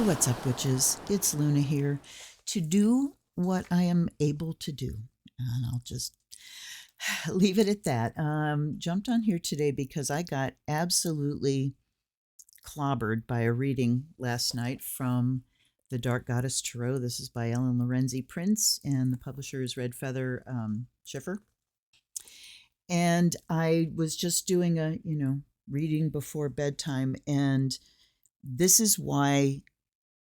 What's up, witches? It's Luna here to do what I am able to do. And I'll just leave it at that. Jumped on here today because I got absolutely clobbered by a reading last night from The Dark Goddess Tarot. This is by Ellen Lorenzi Prince, and the publisher is Red Feather Schiffer. And I was just doing a, reading before bedtime, and this is why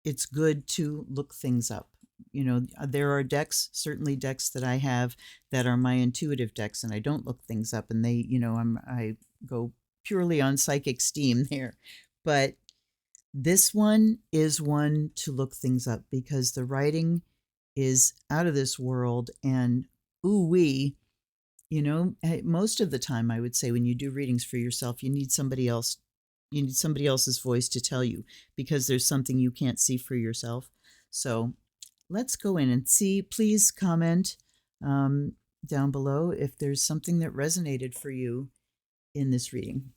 it's good to look things up. There are decks, certainly decks that I have that are my intuitive decks, and I don't look things up, and they, I go purely on psychic steam there. But this one is one to look things up because the writing is out of this world, and ooh-wee, most of the time I would say when you do readings for yourself, you need somebody else. You need somebody else's voice to tell you because there's something you can't see for yourself. So let's go in and see. Please comment down below if there's something that resonated for you in this reading.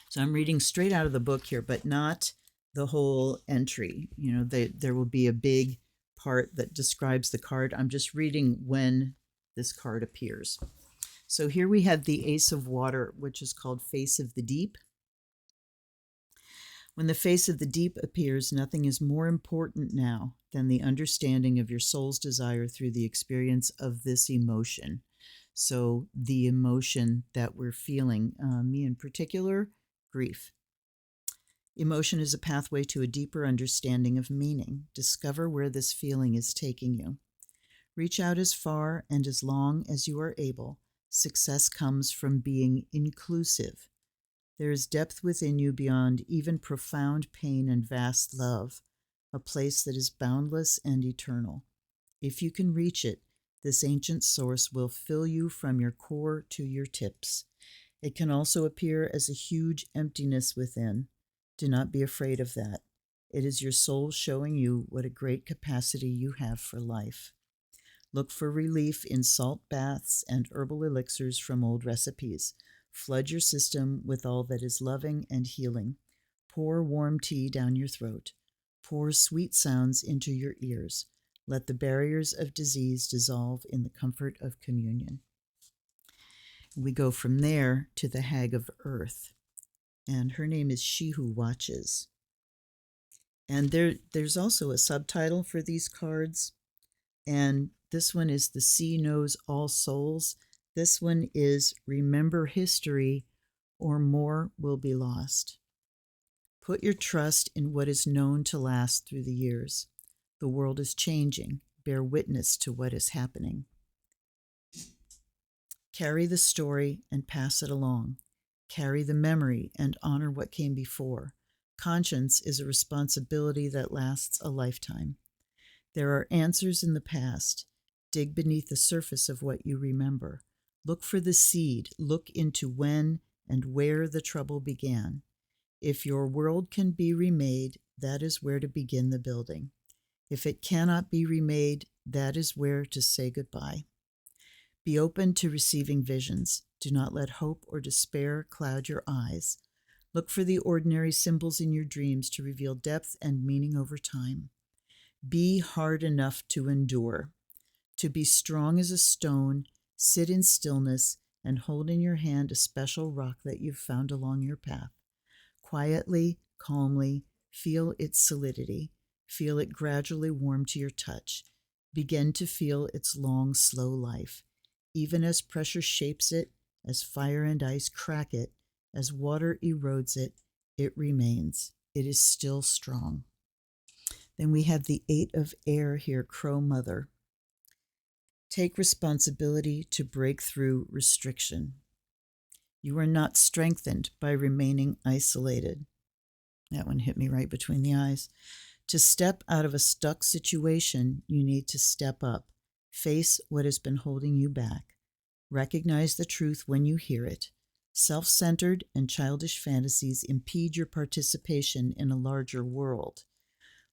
So I'm reading straight out of the book here, but not the whole entry. There will be a big part that describes the card. I'm just reading when this card appears. So here we have the Ace of Water, which is called Face of the Deep. When the face of the deep appears, nothing is more important now than the understanding of your soul's desire through the experience of this emotion. So the emotion that we're feeling, me in particular, grief. Emotion is a pathway to a deeper understanding of meaning. Discover where this feeling is taking you. Reach out as far and as long as you are able. Success comes from being inclusive. There is depth within you beyond even profound pain and vast love, a place that is boundless and eternal. If you can reach it, this ancient source will fill you from your core to your tips. It can also appear as a huge emptiness within. Do not be afraid of that. It is your soul showing you what a great capacity you have for life. Look for relief in salt baths and herbal elixirs from old recipes. Flood your system with all that is loving and healing. Pour warm tea down your throat. Pour sweet sounds into your ears. Let the barriers of disease dissolve in the comfort of communion. We go from there to the Hag of Earth, and her name is She Who Watches. And there's also a subtitle for these cards, and this one is The Sea Knows All Souls. This one is Remember History, or more will be lost. Put your trust in what is known to last through the years. The world is changing. Bear witness to what is happening. Carry the story and pass it along. Carry the memory and honor what came before. Conscience is a responsibility that lasts a lifetime. There are answers in the past. Dig beneath the surface of what you remember. Look for the seed. Look into when and where the trouble began. If your world can be remade, that is where to begin the building. If it cannot be remade, that is where to say goodbye. Be open to receiving visions. Do not let hope or despair cloud your eyes. Look for the ordinary symbols in your dreams to reveal depth and meaning over time. Be hard enough to endure. To be strong as a stone, sit in stillness and hold in your hand a special rock that you've found along your path. Quietly, calmly, feel its solidity. Feel it gradually warm to your touch. Begin to feel its long, slow life. Even as pressure shapes it, as fire and ice crack it, as water erodes it, it remains. It is still strong. Then we have the Eight of Air here, Crow Mother. Take responsibility to break through restriction. You are not strengthened by remaining isolated. That one hit me right between the eyes. To step out of a stuck situation, you need to step up. Face what has been holding you back. Recognize the truth when you hear it. Self-centered and childish fantasies impede your participation in a larger world.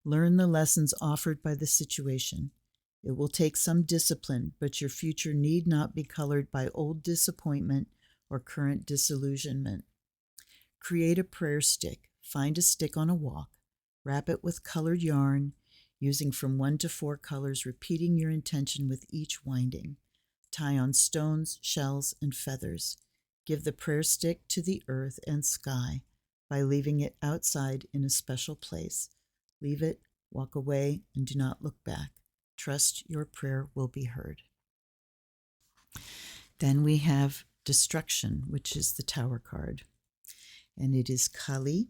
Learn the lessons offered by the situation. It will take some discipline, but your future need not be colored by old disappointment or current disillusionment. Create a prayer stick. Find a stick on a walk. Wrap it with colored yarn, using from 1 to 4 colors, repeating your intention with each winding. Tie on stones, shells, and feathers. Give the prayer stick to the earth and sky by leaving it outside in a special place. Leave it, walk away, and do not look back. Trust your prayer will be heard. Then we have Destruction, which is the Tower card. And it is Kali.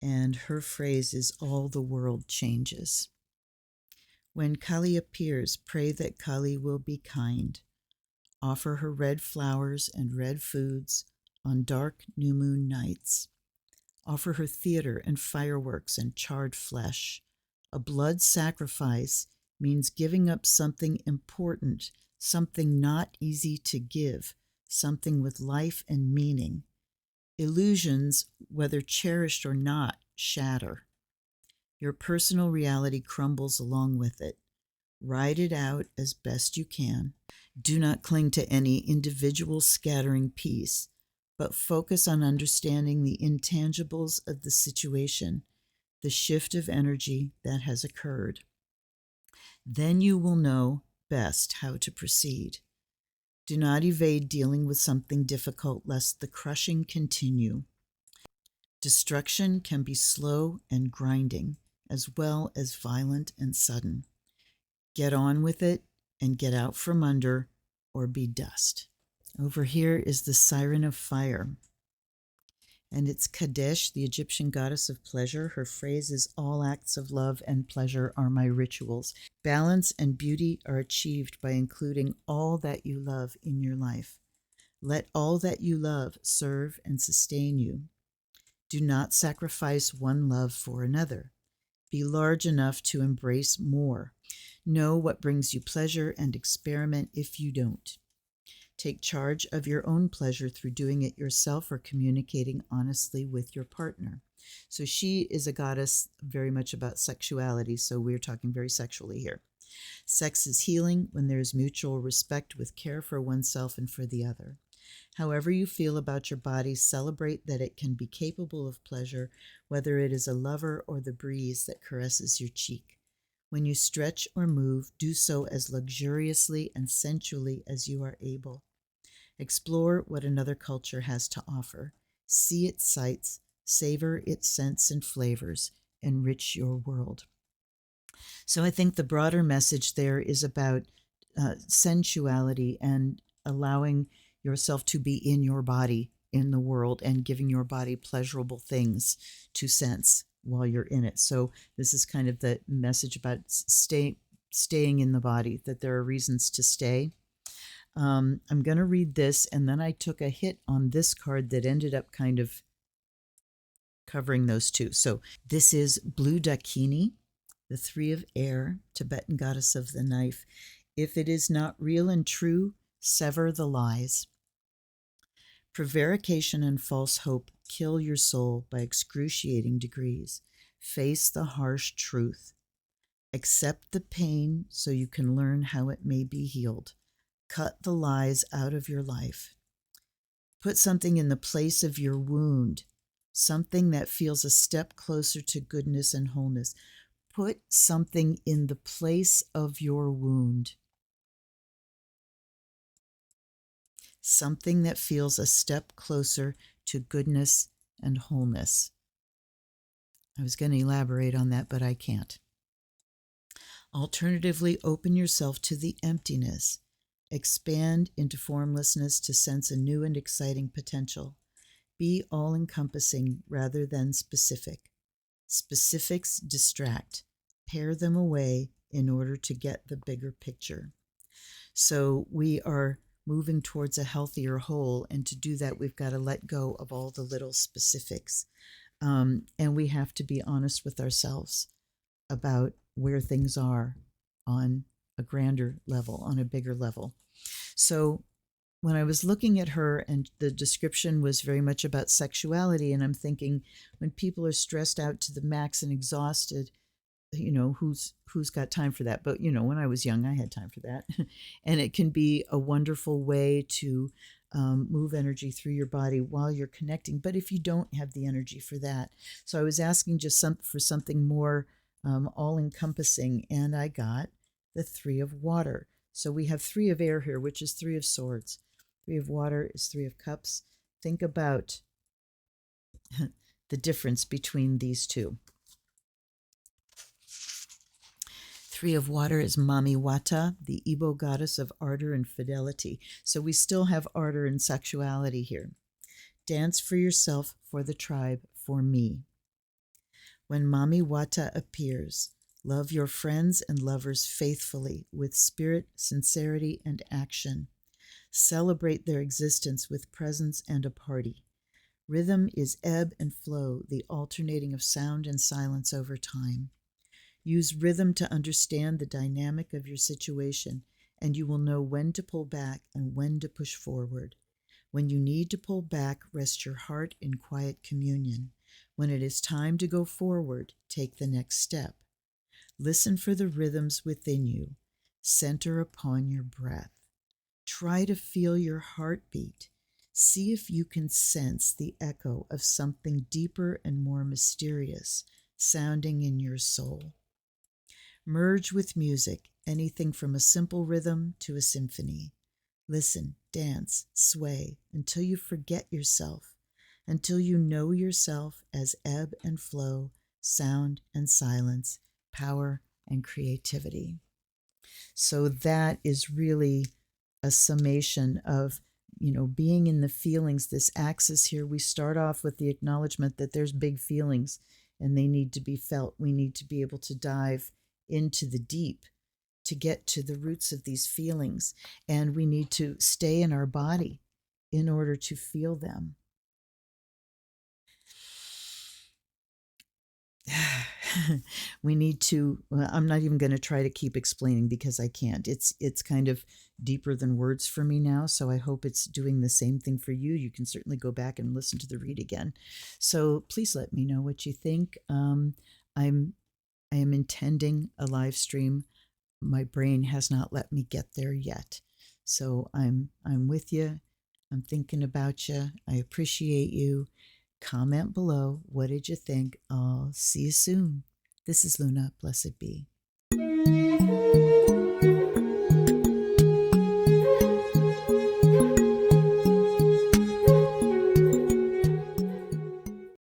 And her phrase is, all the world changes. When Kali appears, pray that Kali will be kind. Offer her red flowers and red foods on dark new moon nights. Offer her theater and fireworks and charred flesh. A blood sacrifice means giving up something important, something not easy to give, something with life and meaning. Illusions, whether cherished or not, shatter. Your personal reality crumbles along with it. Ride it out as best you can. Do not cling to any individual scattering piece, but focus on understanding the intangibles of the situation, the shift of energy that has occurred. Then you will know best how to proceed. Do not evade dealing with something difficult, lest the crushing continue. Destruction can be slow and grinding, as well as violent and sudden. Get on with it and get out from under, or be dust. Over here is the Siren of Fire. And it's Kadesh, the Egyptian goddess of pleasure. Her phrase is, all acts of love and pleasure are my rituals. Balance and beauty are achieved by including all that you love in your life. Let all that you love serve and sustain you. Do not sacrifice one love for another. Be large enough to embrace more. Know what brings you pleasure and experiment if you don't. Take charge of your own pleasure through doing it yourself or communicating honestly with your partner. So she is a goddess very much about sexuality, so we're talking very sexually here. Sex is healing when there is mutual respect with care for oneself and for the other. However you feel about your body, celebrate that it can be capable of pleasure, whether it is a lover or the breeze that caresses your cheek. When you stretch or move, do so as luxuriously and sensually as you are able. Explore what another culture has to offer. See its sights, savor its scents and flavors, enrich your world. So I think the broader message there is about sensuality and allowing yourself to be in your body in the world and giving your body pleasurable things to sense while you're in it. So this is kind of the message about staying in the body, that there are reasons to stay. I'm going to read this, and then I took a hit on this card that ended up kind of covering those two. So this is Blue Dakini, the Three of Air, Tibetan goddess of the knife. If it is not real and true, sever the lies. Prevarication and false hope kill your soul by excruciating degrees. Face the harsh truth. Accept the pain so you can learn how it may be healed. Cut the lies out of your life. Put something in the place of your wound, something that feels a step closer to goodness and wholeness. Put something in the place of your wound. Something that feels a step closer to goodness and wholeness. I was going to elaborate on that, but I can't. Alternatively, open yourself to the emptiness. Expand into formlessness to sense a new and exciting potential. Be all-encompassing rather than specific. Specifics distract. Pare them away in order to get the bigger picture. So we are moving towards a healthier whole, and to do that, we've got to let go of all the little specifics. And we have to be honest with ourselves about where things are on a grander level, on a bigger level. So when I was looking at her, and the description was very much about sexuality, and I'm thinking, when people are stressed out to the max and exhausted, who's got time for that? But when I was young, I had time for that. And it can be a wonderful way to move energy through your body while you're connecting. But if you don't have the energy for that, so I was asking just for something more all encompassing, and I got the Three of Water. So we have Three of Air here, which is Three of Swords. Three of Water is Three of Cups. Think about the difference between these two. Three of Water is Mami Wata, the Igbo goddess of ardor and fidelity. So we still have ardor and sexuality here. Dance for yourself, for the tribe, for me. When Mami Wata appears, love your friends and lovers faithfully with spirit, sincerity, and action. Celebrate their existence with presence and a party. Rhythm is ebb and flow, the alternating of sound and silence over time. Use rhythm to understand the dynamic of your situation, and you will know when to pull back and when to push forward. When you need to pull back, rest your heart in quiet communion. When it is time to go forward, take the next step. Listen for the rhythms within you. Center upon your breath. Try to feel your heartbeat. See if you can sense the echo of something deeper and more mysterious sounding in your soul. Merge with music, anything from a simple rhythm to a symphony. Listen, dance, sway until you forget yourself, until you know yourself as ebb and flow, sound and silence, power and creativity. So that is really a summation of, being in the feelings. This axis here, we start off with the acknowledgement that there's big feelings and they need to be felt. We need to be able to dive into the deep to get to the roots of these feelings. And we need to stay in our body in order to feel them. We need to, I'm not even going to try to keep explaining because I can't. It's kind of deeper than words for me now, so I hope it's doing the same thing for you. You can certainly go back and listen to the read again. So please let me know what you think. I am intending a live stream. My brain has not let me get there yet. So I'm with you. I'm thinking about you. I appreciate you. Comment below. What did you think? I'll see you soon. This is Luna. Blessed be.